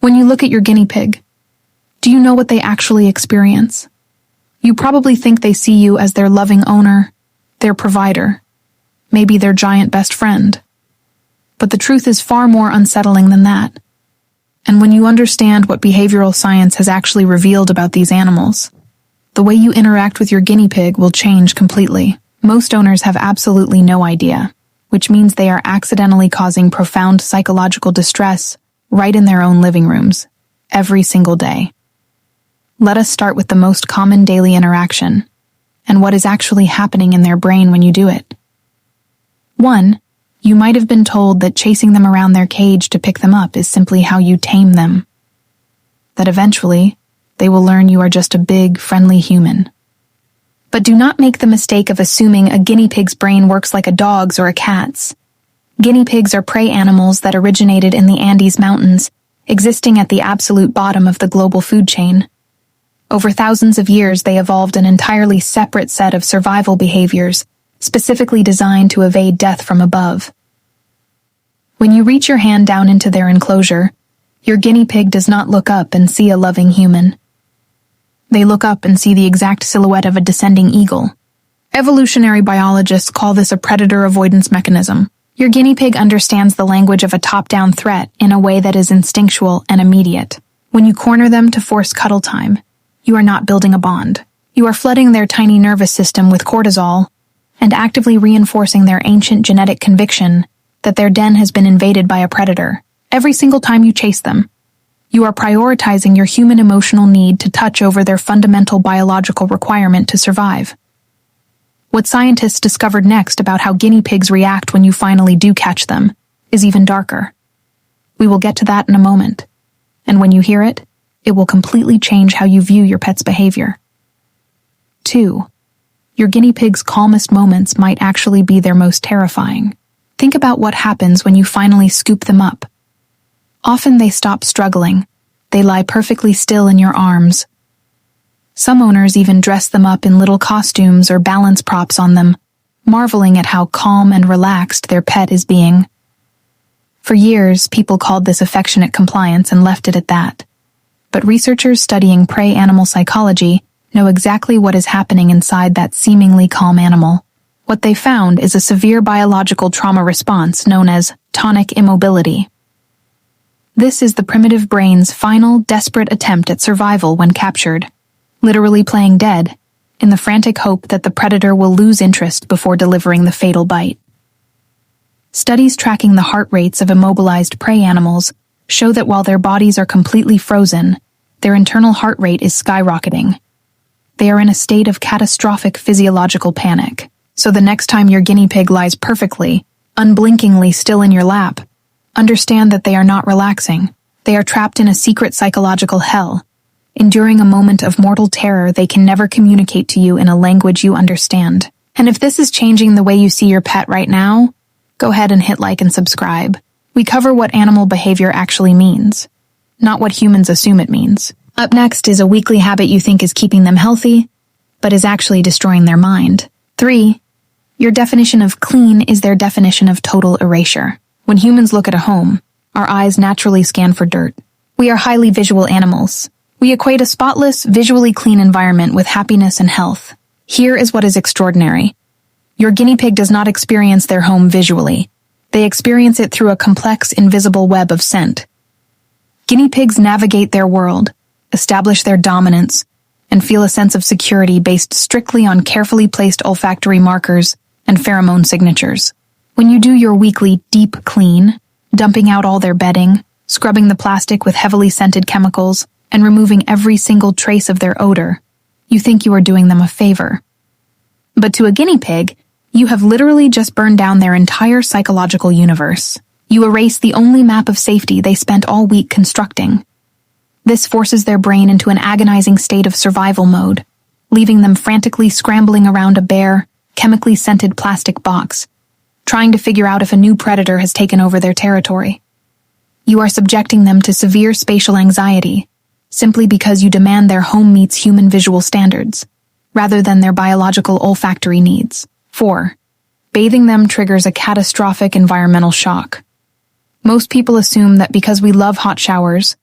When you look at your guinea pig, do you know what they actually experience? You probably think they see you as their loving owner, their provider, maybe their giant best friend. But the truth is far more unsettling than that. And when you understand what behavioral science has actually revealed about these animals, the way you interact with your guinea pig will change completely. Most owners have absolutely no idea, which means they are accidentally causing profound psychological distress right in their own living rooms, every single day. Let us start with the most common daily interaction, and what is actually happening in their brain when you do it. 1. You might have been told that chasing them around their cage to pick them up is simply how you tame them. That eventually, they will learn you are just a big, friendly human. But do not make the mistake of assuming a guinea pig's brain works like a dog's or a cat's. Guinea pigs are prey animals that originated in the Andes Mountains, existing at the absolute bottom of the global food chain. Over thousands of years, they evolved an entirely separate set of survival behaviors, specifically designed to evade death from above. When you reach your hand down into their enclosure, your guinea pig does not look up and see a loving human. They look up and see the exact silhouette of a descending eagle. Evolutionary biologists call this a predator avoidance mechanism. Your guinea pig understands the language of a top-down threat in a way that is instinctual and immediate. When you corner them to force cuddle time, you are not building a bond. You are flooding their tiny nervous system with cortisol and actively reinforcing their ancient genetic conviction that their den has been invaded by a predator. Every single time you chase them, you are prioritizing your human emotional need to touch over their fundamental biological requirement to survive. What scientists discovered next about how guinea pigs react when you finally do catch them is even darker. We will get to that in a moment, and when you hear it, it will completely change how you view your pet's behavior. 2. Your guinea pig's calmest moments might actually be their most terrifying. Think about what happens when you finally scoop them up. Often they stop struggling. They lie perfectly still in your arms. Some owners even dress them up in little costumes or balance props on them, marveling at how calm and relaxed their pet is being. For years, people called this affectionate compliance and left it at that. But researchers studying prey animal psychology know exactly what is happening inside that seemingly calm animal. What they found is a severe biological trauma response known as tonic immobility. This is the primitive brain's final, desperate attempt at survival when captured, literally playing dead, in the frantic hope that the predator will lose interest before delivering the fatal bite. Studies tracking the heart rates of immobilized prey animals show that while their bodies are completely frozen, their internal heart rate is skyrocketing. They are in a state of catastrophic physiological panic. So the next time your guinea pig lies perfectly, unblinkingly still in your lap, understand that they are not relaxing. They are trapped in a secret psychological hell. Enduring a moment of mortal terror they can never communicate to you in a language you understand. And if this is changing the way you see your pet right now, go ahead and hit like and subscribe. We cover what animal behavior actually means, not what humans assume it means. Up next is a weekly habit you think is keeping them healthy, but is actually destroying their mind. 3. Your definition of clean is their definition of total erasure. When humans look at a home, our eyes naturally scan for dirt. We are highly visual animals. We equate a spotless, visually clean environment with happiness and health. Here is what is extraordinary. Your guinea pig does not experience their home visually. They experience it through a complex, invisible web of scent. Guinea pigs navigate their world, establish their dominance, and feel a sense of security based strictly on carefully placed olfactory markers and pheromone signatures. When you do your weekly deep clean, dumping out all their bedding, scrubbing the plastic with heavily scented chemicals, and removing every single trace of their odor, you think you are doing them a favor. But to a guinea pig, you have literally just burned down their entire psychological universe. You erase the only map of safety they spent all week constructing. This forces their brain into an agonizing state of survival mode, leaving them frantically scrambling around a bare, chemically scented plastic box, trying to figure out if a new predator has taken over their territory. You are subjecting them to severe spatial anxiety, simply because you demand their home meets human visual standards, rather than their biological olfactory needs. 4. Bathing them triggers a catastrophic environmental shock. Most people assume that because we love hot showers,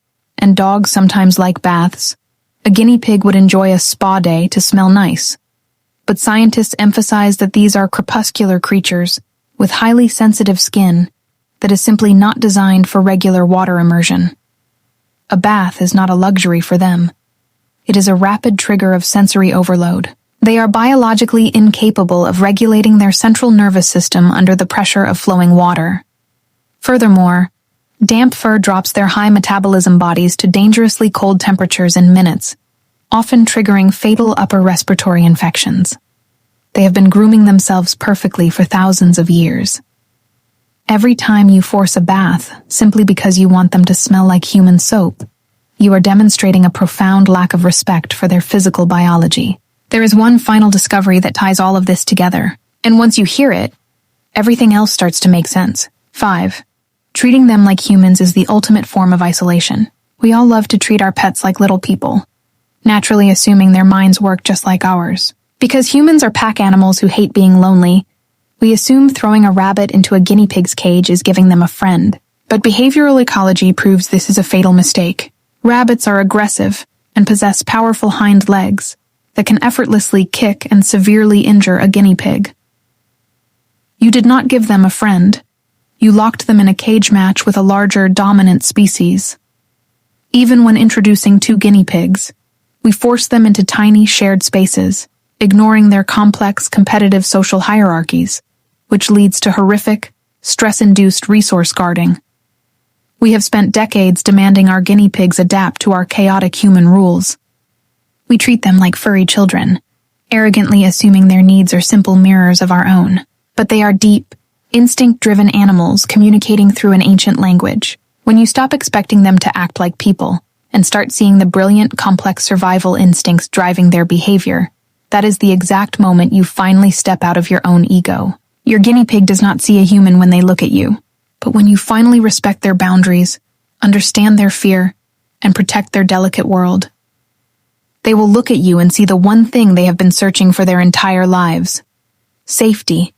and dogs sometimes like baths, a guinea pig would enjoy a spa day to smell nice. But scientists emphasize that these are crepuscular creatures with highly sensitive skin that is simply not designed for regular water immersion. A bath is not a luxury for them. It is a rapid trigger of sensory overload. They are biologically incapable of regulating their central nervous system under the pressure of flowing water. Furthermore, damp fur drops their high metabolism bodies to dangerously cold temperatures in minutes, often triggering fatal upper respiratory infections. They have been grooming themselves perfectly for thousands of years. Every time you force a bath simply because you want them to smell like human soap, you are demonstrating a profound lack of respect for their physical biology. There is one final discovery that ties all of this together, and once you hear it, everything else starts to make sense. 5. Treating them like humans is the ultimate form of isolation. We all love to treat our pets like little people, naturally assuming their minds work just like ours. Because humans are pack animals who hate being lonely, we assume throwing a rabbit into a guinea pig's cage is giving them a friend. But behavioral ecology proves this is a fatal mistake. Rabbits are aggressive and possess powerful hind legs that can effortlessly kick and severely injure a guinea pig. You did not give them a friend. You locked them in a cage match with a larger, dominant species. Even when introducing two guinea pigs, we forced them into tiny, shared spaces, ignoring their complex, competitive social hierarchies, which leads to horrific, stress-induced resource guarding. We have spent decades demanding our guinea pigs adapt to our chaotic human rules. We treat them like furry children, arrogantly assuming their needs are simple mirrors of our own. But they are deep, instinct-driven animals communicating through an ancient language. When you stop expecting them to act like people and start seeing the brilliant, complex survival instincts driving their behavior, that is the exact moment you finally step out of your own ego. Your guinea pig does not see a human when they look at you, but when you finally respect their boundaries, understand their fear, and protect their delicate world, they will look at you and see the one thing they have been searching for their entire lives: safety.